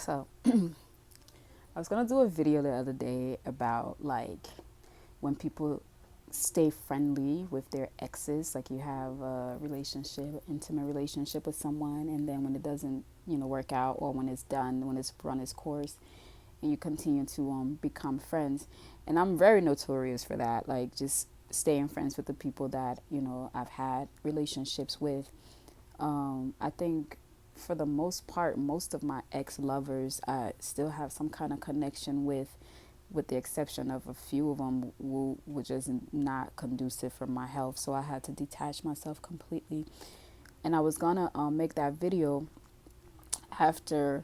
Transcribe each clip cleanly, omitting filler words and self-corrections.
So, I was gonna do a video the other day about like when people stay friendly with their exes, like you have a relationship, intimate relationship with someone, and then when it doesn't, work out, or when it's done, when it's run its course, and you continue to become friends. And I'm very notorious for that, like just staying friends with the people that I've had relationships with. I think for the most part, most of my ex lovers I still have some kind of connection with the exception of a few of them which is not conducive for my health. So I had to detach myself completely. And I was gonna make that video after,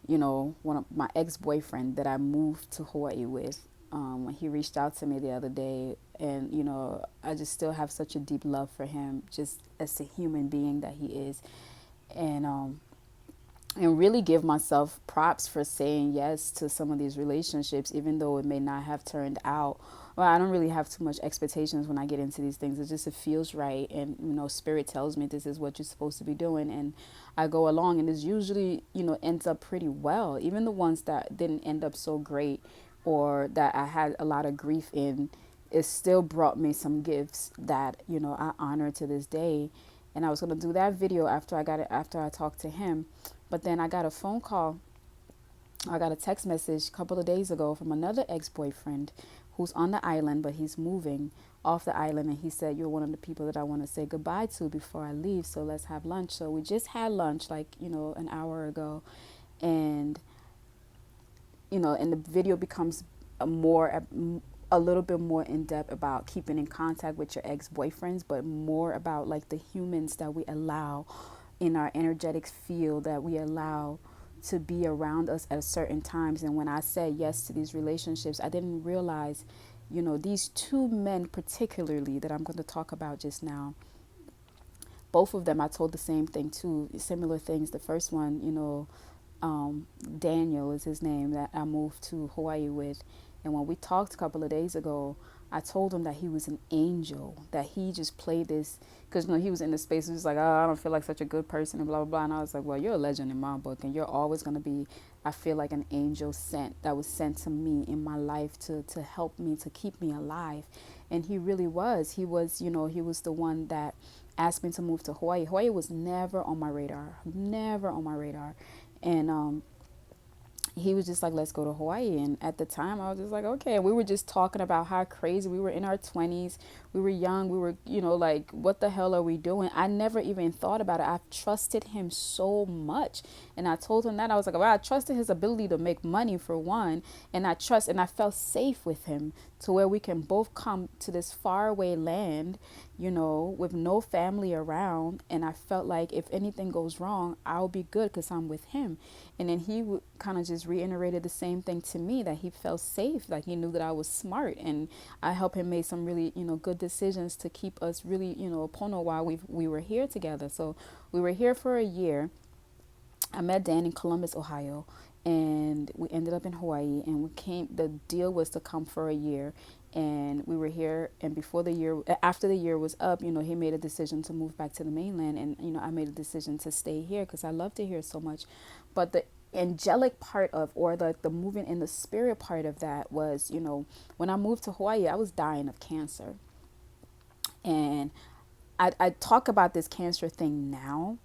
one of my ex-boyfriend that I moved to Hawaii with. When he reached out to me the other day, and I just still have such a deep love for him, just as a human being that he is. And um, and really give myself props for saying yes to some of these relationships, even though it may not have turned out. Well, I don't really have too much expectations when I get into these things. It feels right, and spirit tells me this is what you're supposed to be doing, and I go along, and it's usually ends up pretty well. Even the ones that didn't end up so great, or that I had a lot of grief in, it still brought me some gifts that I honor to this day. And I was going to do that video after I talked to him, but then I got a phone call. I got a text message a couple of days ago from another ex-boyfriend who's on the island, but he's moving off the island. And he said, "You're one of the people that I want to say goodbye to before I leave. So let's have lunch." So we just had lunch like, an hour ago. And, and the video becomes a little bit more in depth about keeping in contact with your ex-boyfriends, but more about like the humans that we allow in our energetic field, that we allow to be around us at certain times. And when I said yes to these relationships, I didn't realize, these two men particularly that I'm going to talk about just now, both of them I told the same thing too, similar things. The first one, Daniel is his name, that I moved to Hawaii with. And when we talked a couple of days ago, I told him that he was an angel, that he just played this, because he was in the space, he was like, "Oh, I don't feel like such a good person," and blah, blah, blah. And I was like, "Well, you're a legend in my book, and you're always going to be, I feel like, an angel sent, that was sent to me in my life to help me, to keep me alive." And he really was. He was, he was the one that asked me to move to Hawaii. Hawaii was never on my radar, never on my radar. And he was just like, "Let's go to Hawaii." And at the time I was just like, okay. And we were just talking about how crazy we were in our 20s. We were young. We were, like, what the hell are we doing? I never even thought about it. I've trusted him so much. And I told him that. I was like, well, I trusted his ability to make money, for one. And I felt safe with him, to where we can both come to this faraway land, with no family around. And I felt like if anything goes wrong, I'll be good because I'm with him. And then he kind of just reiterated the same thing to me, that he felt safe, like he knew that I was smart. And I helped him make some really, good decisions to keep us really, pono, while we were here together. So we were here for a year. I met Dan in Columbus, Ohio, and we ended up in Hawaii. And the deal was to come for a year, and we were here. And after the year was up, he made a decision to move back to the mainland. And, I made a decision to stay here because I loved it here so much. But the angelic part of, or the moving in the spirit part of that was, when I moved to Hawaii, I was dying of cancer. And I talk about this cancer thing now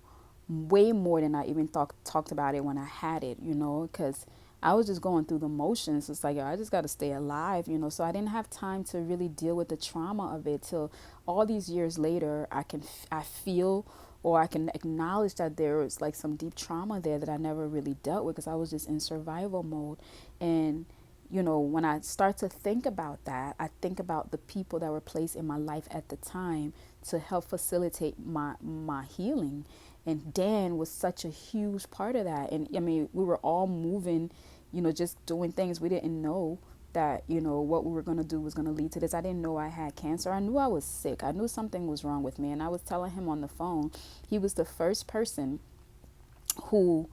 way more than I even talked about it when I had it, because I was just going through the motions. It's like, yo, I just got to stay alive, so I didn't have time to really deal with the trauma of it till all these years later. I feel, or I can acknowledge that there was like some deep trauma there that I never really dealt with because I was just in survival mode. And when I start to think about that, I think about the people that were placed in my life at the time to help facilitate my healing. And Dan was such a huge part of that. And I mean, we were all moving, just doing things. We didn't know that, what we were going to do was going to lead to this. I didn't know I had cancer. I knew I was sick. I knew something was wrong with me. And I was telling him on the phone. He was the first person who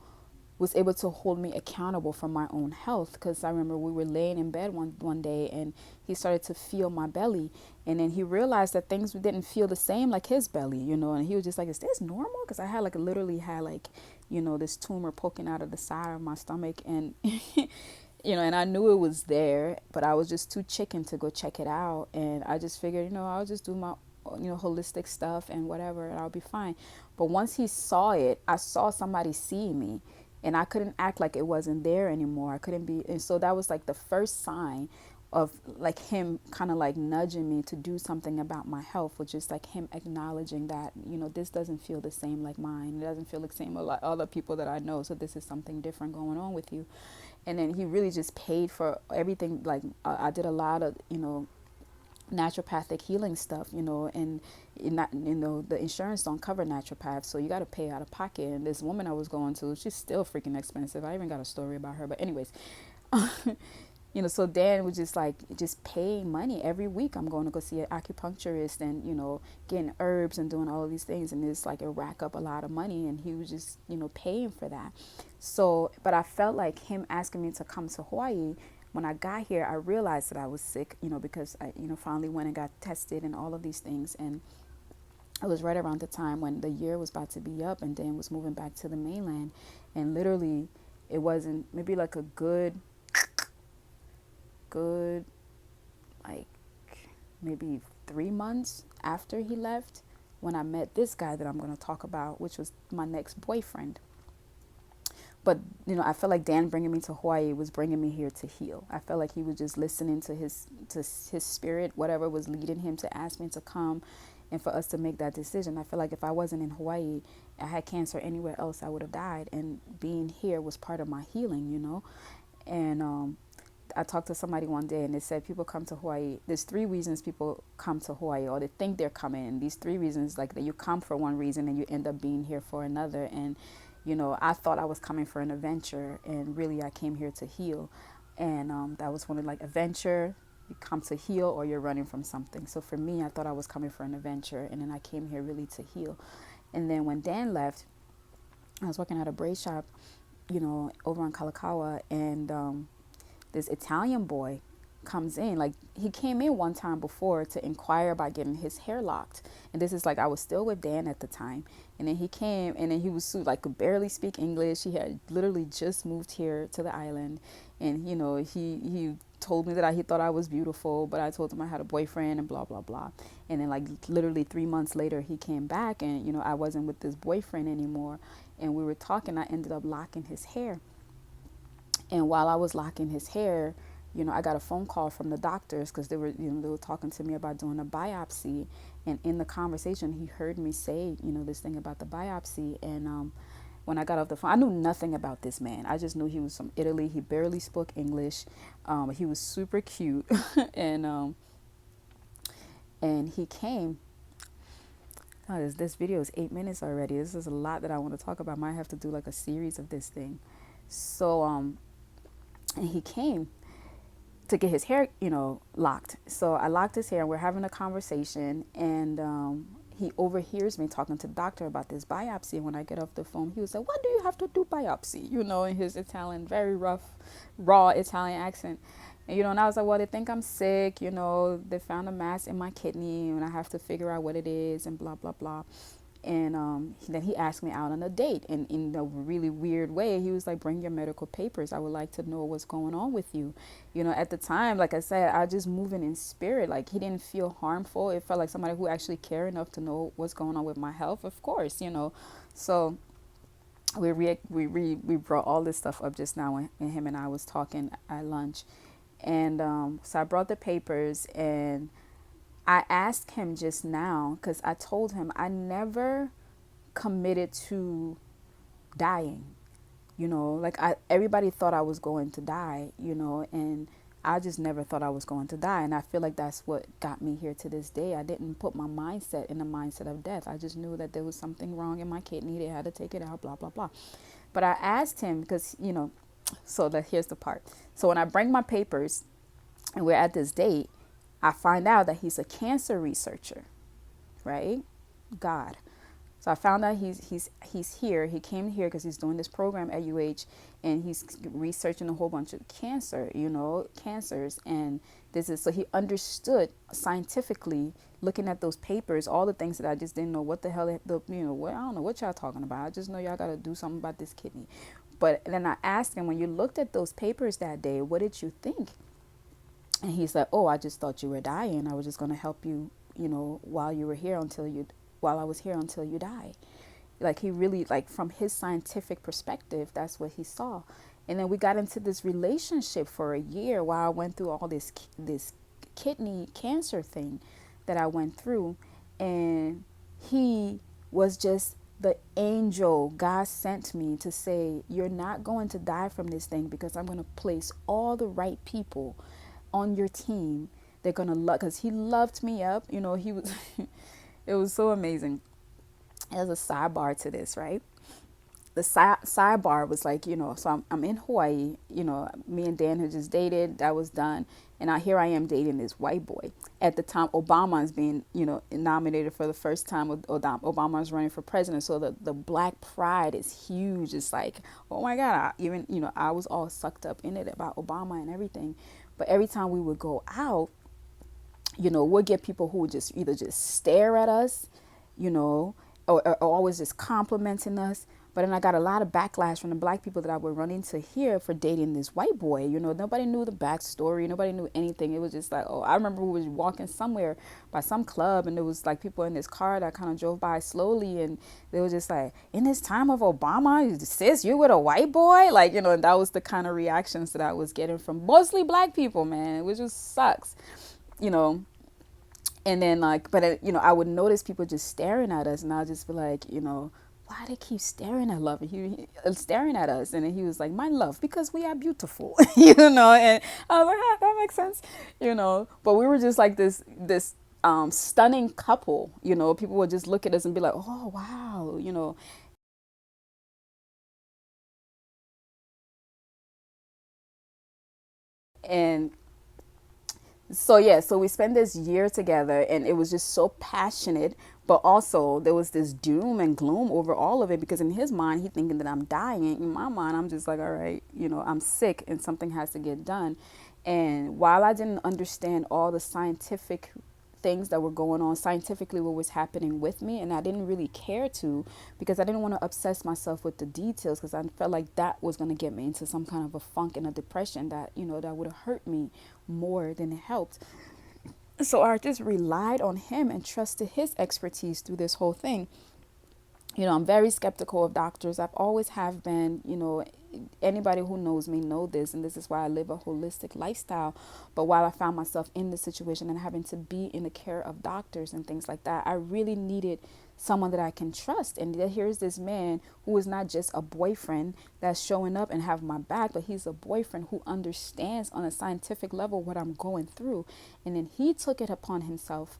was able to hold me accountable for my own health, because I remember we were laying in bed one day, and he started to feel my belly, and then he realized that things didn't feel the same like his belly, and he was just like, "Is this normal?" Because I had like literally had like this tumor poking out of the side of my stomach. And, and I knew it was there, but I was just too chicken to go check it out. And I just figured, I'll just do my, holistic stuff and whatever, and I'll be fine. But once he saw it, I saw somebody see me, and I couldn't act like it wasn't there anymore. I couldn't be. And so that was like the first sign of like him kind of like nudging me to do something about my health, which is like him acknowledging that, this doesn't feel the same like mine. It doesn't feel the same a lot other people that I know. So this is something different going on with you. And then he really just paid for everything. Like I did a lot of, naturopathic healing stuff, and not, the insurance don't cover naturopaths, so you got to pay out of pocket. And this woman I was going to, she's still freaking expensive. I even got a story about her, but anyways, so Dan was just paying money every week. I'm going to go see an acupuncturist and, getting herbs and doing all of these things. And it's like it rack up a lot of money. And he was just, paying for that. So, but I felt like him asking me to come to Hawaii. When I got here, I realized that I was sick, because I, finally went and got tested and all of these things. And it was right around the time when the year was about to be up and Dan was moving back to the mainland. And literally, it wasn't maybe like a good, like maybe 3 months after he left when I met this guy that I'm going to talk about, which was my next boyfriend. But, I felt like Dan bringing me to Hawaii was bringing me here to heal. I felt like he was just listening to his spirit, whatever was leading him to ask me to come and for us to make that decision. I feel like if I wasn't in Hawaii, I had cancer anywhere else, I would have died. And being here was part of my healing, And I talked to somebody one day and they said people come to Hawaii. There's 3 reasons people come to Hawaii, or they think they're coming. And these 3 reasons, like that you come for one reason and you end up being here for another. And I thought I was coming for an adventure, and really I came here to heal. And that was one of like adventure, you come to heal, or you're running from something. So for me, I thought I was coming for an adventure, and then I came here really to heal. And then when Dan left, I was working at a braid shop, over on Kalakaua, and this Italian boy comes in. Like, he came in one time before to inquire about getting his hair locked. And this is like, I was still with Dan at the time. And then he came, and then he was like, could barely speak English. He had literally just moved here to the island. And, he told me that he thought I was beautiful, but I told him I had a boyfriend and blah, blah, blah. And then like literally 3 months later, he came back and, I wasn't with this boyfriend anymore. And we were talking, I ended up locking his hair. And while I was locking his hair, I got a phone call from the doctors because they were talking to me about doing a biopsy. And in the conversation, he heard me say, this thing about the biopsy. And when I got off the phone, I knew nothing about this man. I just knew he was from Italy. He barely spoke English. He was super cute. and he came. Oh, this video is 8 minutes already. This is a lot that I want to talk about. I might have to do like a series of this thing. So, and he came to get his hair, locked. So I locked his hair and we're having a conversation, and he overhears me talking to the doctor about this biopsy. And when I get off the phone, he was like, "Why do you have to do biopsy?" In his Italian, very rough, raw Italian accent. And I was like, "Well, they think I'm sick, they found a mass in my kidney and I have to figure out what it is and blah, blah, blah." And then he asked me out on a date, and in a really weird way, he was like, "Bring your medical papers. I would like to know what's going on with you." At the time, like I said, I just moving in spirit. Like, he didn't feel harmful. It felt like somebody who actually cared enough to know what's going on with my health, of course, So we brought all this stuff up just now when him and I was talking at lunch. And so I brought the papers, and I asked him just now, because I told him I never committed to dying, like everybody thought I was going to die, and I just never thought I was going to die. And I feel like that's what got me here to this day. I didn't put my mindset in the mindset of death. I just knew that there was something wrong in my kidney. They had to take it out, blah, blah, blah. But I asked him because, so here's the part. So when I bring my papers and we're at this date, I find out that he's a cancer researcher, right? God. So I found out he's here. He came here because he's doing this program at UH, and he's researching a whole bunch of cancers. And this is so he understood scientifically, looking at those papers, all the things that I just didn't know what the hell what I don't know what y'all talking about. I just know y'all got to do something about this kidney. But then I asked him, when you looked at those papers that day, what did you think? And he said, "Oh, I just thought you were dying. I was just going to help you, while you were here while I was here until you die." Like, he really, like, from his scientific perspective, that's what he saw. And then we got into this relationship for a year while I went through all this kidney cancer thing that I went through. And he was just the angel God sent me to say, "You're not going to die from this thing, because I'm going to place all the right people on your team. They're going to love," because he loved me up. He was, it was so amazing. There's a sidebar to this, right? The sidebar was like, so I'm in Hawaii, me and Dan had just dated, that was done. And here I am dating this white boy. At the time, Obama is being, nominated for the first time. Obama is running for president. So the black pride is huge. It's like, oh my God, I was all sucked up in it about Obama and everything. But every time we would go out, we'd get people who would just either just stare at us, or always just complimenting us. But then I got a lot of backlash from the black people that I would run into here for dating this white boy. Nobody knew the backstory. Nobody knew anything. It was just like, oh, I remember we was walking somewhere by some club, and there was like people in this car that kind of drove by slowly, and they were just like, "In this time of Obama, sis, you with a white boy?" Like, and that was the kind of reactions that I was getting from mostly black people, man. It just sucks, you know. And then I would notice people just staring at us, and I'll just be like, why they keep staring at love? And staring at us. And then he was like, "My love, because we are beautiful." And I was like, that makes sense, but we were just like this stunning couple. People would just look at us and be like, "Oh, wow." And so yeah, so we spent this year together, and it was just so passionate, but also there was this doom and gloom over all of it, because in his mind he thinking that I'm dying. In my mind, I'm just like, all right, I'm sick and something has to get done. And while I didn't understand all the scientific things that were going on scientifically, what was happening with me, and I didn't really care to, because I didn't want to obsess myself with the details, because I felt like that was going to get me into some kind of a funk and a depression that that would have hurt me more than it helped. So I just relied on him and trusted his expertise through this whole thing. I'm very skeptical of doctors. I've always have been. Anybody who knows me know this, and this is why I live a holistic lifestyle. But while I found myself in this situation and having to be in the care of doctors and things like that, I really needed someone that I can trust. And here's this man who is not just a boyfriend that's showing up and have my back, but he's a boyfriend who understands on a scientific level what I'm going through. And then he took it upon himself,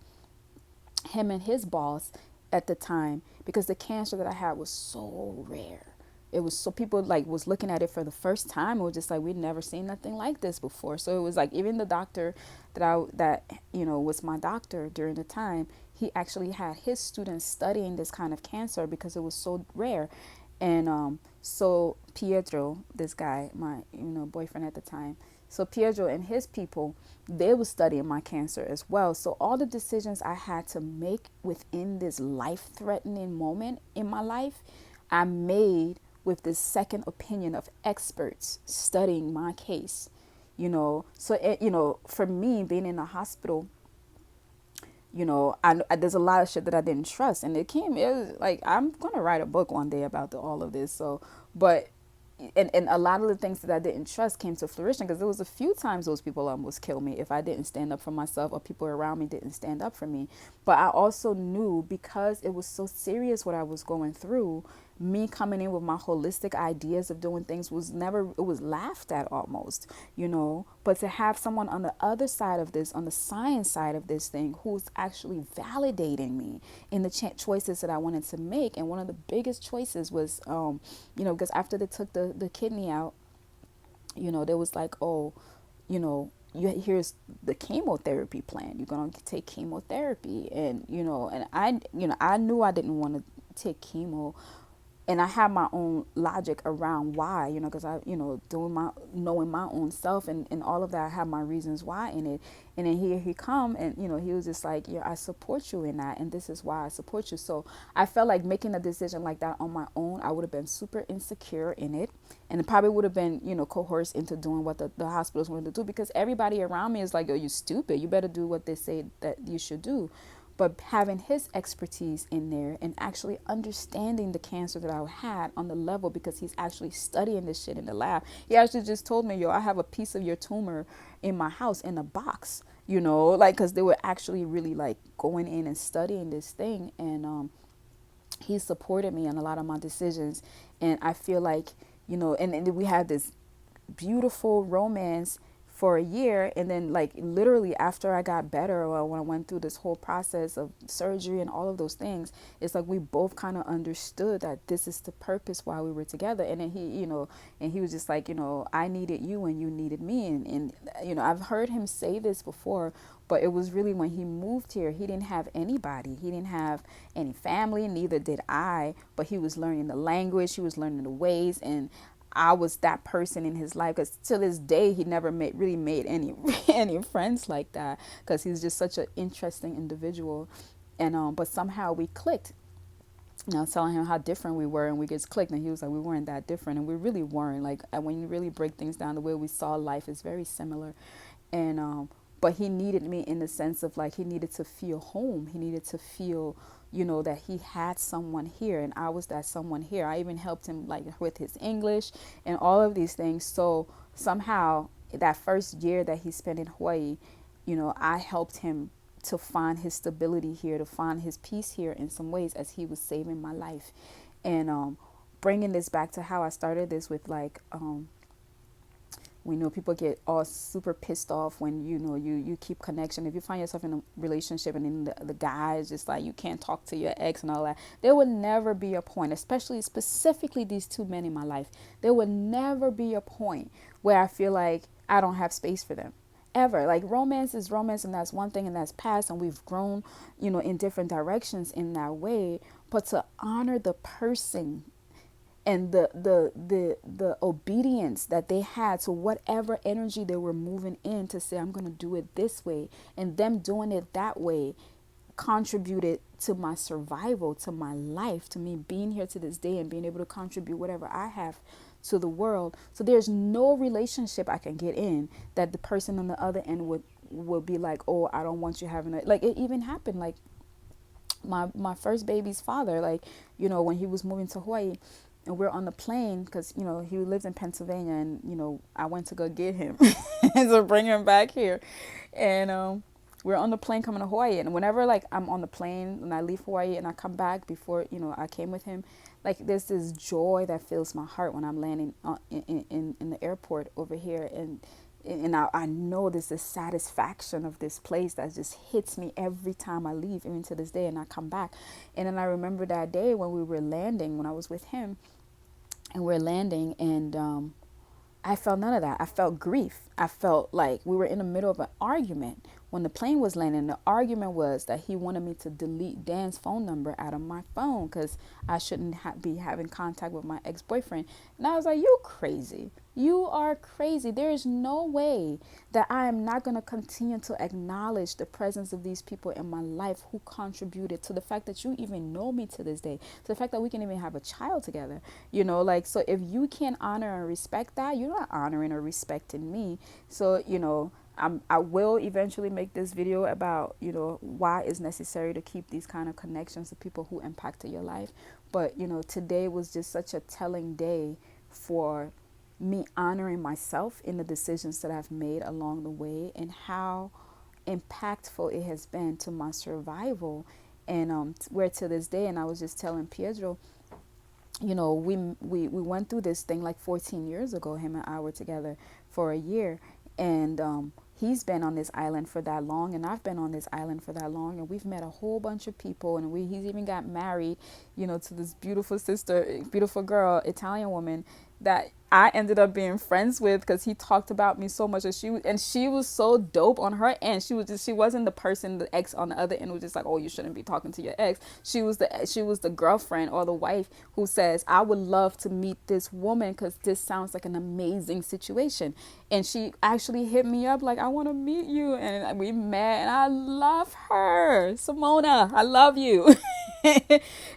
him and his boss at the time, because the cancer that I had was so rare. It was so people like was looking at it for the first time. It was just like, we'd never seen nothing like this before. So it was like, even the doctor that was my doctor during the time, he actually had his students studying this kind of cancer because it was so rare. And so Pietro, this guy, my boyfriend at the time, so Pietro and his people, they were studying my cancer as well. So all the decisions I had to make within this life-threatening moment in my life, I made with this second opinion of experts studying my case. So for me, being in the hospital, there's a lot of shit that I didn't trust, and it was like, I'm gonna write a book one day about all of this. So, but and a lot of the things that I didn't trust came to fruition, because there was a few times those people almost killed me if I didn't stand up for myself, or people around me didn't stand up for me. But I also knew, because it was so serious what I was going through, me coming in with my holistic ideas of doing things it was laughed at almost, but to have someone on the other side of this, on the science side of this thing, who's actually validating me in the choices that I wanted to make. And one of the biggest choices was, because after they took the kidney out, there was like, oh, here's the chemotherapy plan. You're going to take chemotherapy. And, and I knew I didn't want to take chemo, and I have my own logic around why, because I, doing my, knowing my own self, and all of that, I have my reasons why in it. And then here he come, and he was just like, yeah, I support you in that, and this is why I support you. So I felt like making a decision like that on my own, I would have been super insecure in it, and it probably would have been, coerced into doing what the hospitals wanted to do, because everybody around me is like, oh, you stupid, you better do what they say that you should do. But having his expertise in there and actually understanding the cancer that I had on the level, because he's actually studying this shit in the lab. He actually just told me, yo, I have a piece of your tumor in my house in a box, like, because they were actually really like going in and studying this thing. And he supported me on a lot of my decisions. And I feel like, and we had this beautiful romance for a year. And then, like, literally after I got better, or when I went through this whole process of surgery and all of those things, it's like we both kind of understood that this is the purpose why we were together. And then he, and he was just like, I needed you and you needed me. And I've heard him say this before, but it was really when he moved here, he didn't have anybody. He didn't have any family, neither did I, but he was learning the language, he was learning the ways, and I was that person in his life. Because to this day, he never really made any any friends like that, because he's just such an interesting individual. And but somehow we clicked. And I was telling him how different we were, and we just clicked. And he was like, we weren't that different, and we really weren't. Like, when you really break things down, the way we saw life is very similar. And but he needed me in the sense of, like, he needed to feel home. He needed to feel, that he had someone here, and I was that someone here. I even helped him, like, with his English and all of these things. So somehow that first year that he spent in Hawaii, I helped him to find his stability here, to find his peace here in some ways, as he was saving my life. And bringing this back to how I started this with, like, we know people get all super pissed off when you keep connection. If you find yourself in a relationship and then the guy is just like, you can't talk to your ex and all that, there would never be a point, especially specifically these two men in my life, there would never be a point where I feel like I don't have space for them, ever. Like, romance is romance, and that's one thing, and that's past, and we've grown in different directions in that way. But to honor the person and the obedience that they had to whatever energy they were moving in, to say, I'm going to do it this way, and them doing it that way contributed to my survival, to my life, to me being here to this day and being able to contribute whatever I have to the world. So there's no relationship I can get in that the person on the other end would be like, oh, I don't want you having it. Like, it even happened, like, my first baby's father, like, when he was moving to Hawaii, and we're on the plane, because he lives in Pennsylvania, and I went to go get him to bring him back here. And we're on the plane coming to Hawaii, and whenever, like, I'm on the plane and I leave Hawaii and I come back, before I came with him, like, there's this joy that fills my heart when I'm landing in the airport over here. And I know there's this satisfaction of this place that just hits me every time I leave, even to this day, and I come back. And then I remember that day when we were landing, when I was with him, and we're landing, and I felt none of that. I felt grief. I felt like we were in the middle of an argument. When the plane was landing, the argument was that he wanted me to delete Dan's phone number out of my phone, because I shouldn't be having contact with my ex-boyfriend. And I was like, you crazy. You are crazy. There is no way that I am not going to continue to acknowledge the presence of these people in my life who contributed to the fact that you even know me to this day, to the fact that we can even have a child together. Like, so if you can't honor and respect that, you're not honoring or respecting me. So, I will eventually make this video about, why it's necessary to keep these kind of connections to people who impacted your life. But, today was just such a telling day for me honoring myself in the decisions that I've made along the way, and how impactful it has been to my survival. And where to this day, and I was just telling Pietro, we went through this thing like 14 years ago. Him and I were together for a year, and he's been on this island for that long, and I've been on this island for that long, and we've met a whole bunch of people, and he's even got married, to this beautiful girl, Italian woman, that I ended up being friends with because he talked about me so much. And she was so dope on her end. She wasn't the person, the ex on the other end was just like, oh, you shouldn't be talking to your ex. She was the girlfriend or the wife who says, I would love to meet this woman because this sounds like an amazing situation. And she actually hit me up like, I want to meet you. And we met, and I love her. Simona, I love you.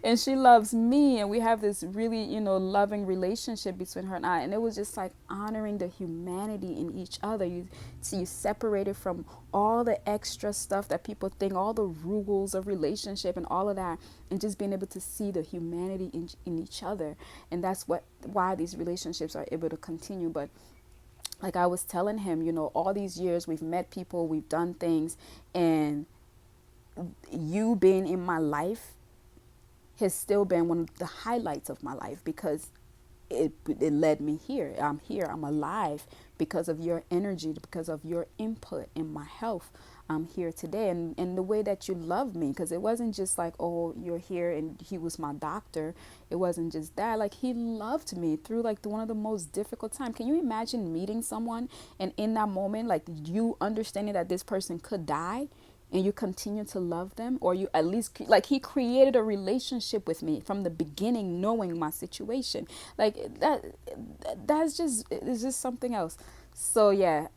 And she loves me, and we have this really, loving relationship between her and I. And it was just like honoring the humanity in each other. You separated from all the extra stuff that people think, all the rules of relationship and all of that, and just being able to see the humanity in each other. And that's why these relationships are able to continue. But like I was telling him, all these years we've met people, we've done things, and you being in my life has still been one of the highlights of my life, because it led me here. I'm here. I'm alive because of your energy, because of your input in my health. I'm here today, and the way that you love me, because it wasn't just like, oh, you're here and he was my doctor. It wasn't just that. Like, he loved me through like one of the most difficult times. Can you imagine meeting someone and in that moment, like, you understanding that this person could die, and you continue to love them, or you at least like, he created a relationship with me from the beginning, knowing my situation. Like, it's just something else. So yeah,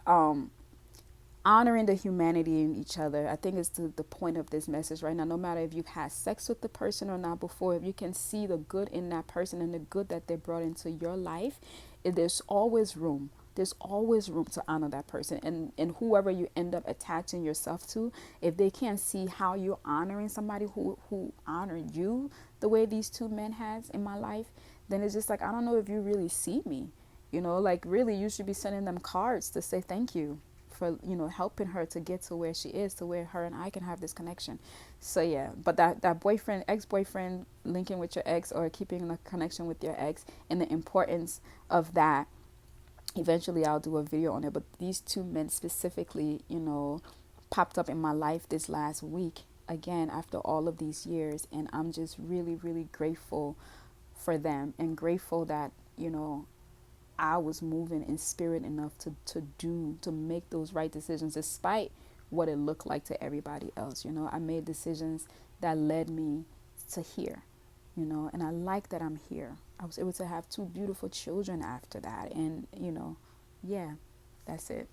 honoring the humanity in each other, I think, is the point of this message right now. No matter if you've had sex with the person or not before, if you can see the good in that person and the good that they brought into your life, there's always room. There's always room to honor that person. And whoever you end up attaching yourself to, if they can't see how you're honoring somebody who honored you the way these two men has in my life, then it's just like, I don't know if you really see me. Like, really, you should be sending them cards to say thank you for, helping her to get to where she is, to where her and I can have this connection. So yeah, but that boyfriend, ex-boyfriend, linking with your ex or keeping a connection with your ex, and the importance of that, eventually I'll do a video on it. But these two men specifically, popped up in my life this last week again after all of these years, and I'm just really, really grateful for them, and grateful that, I was moving in spirit enough to make those right decisions, despite what it looked like to everybody else. I made decisions that led me to here, and I like that I'm here. I was able to have two beautiful children after that. And, yeah, that's it.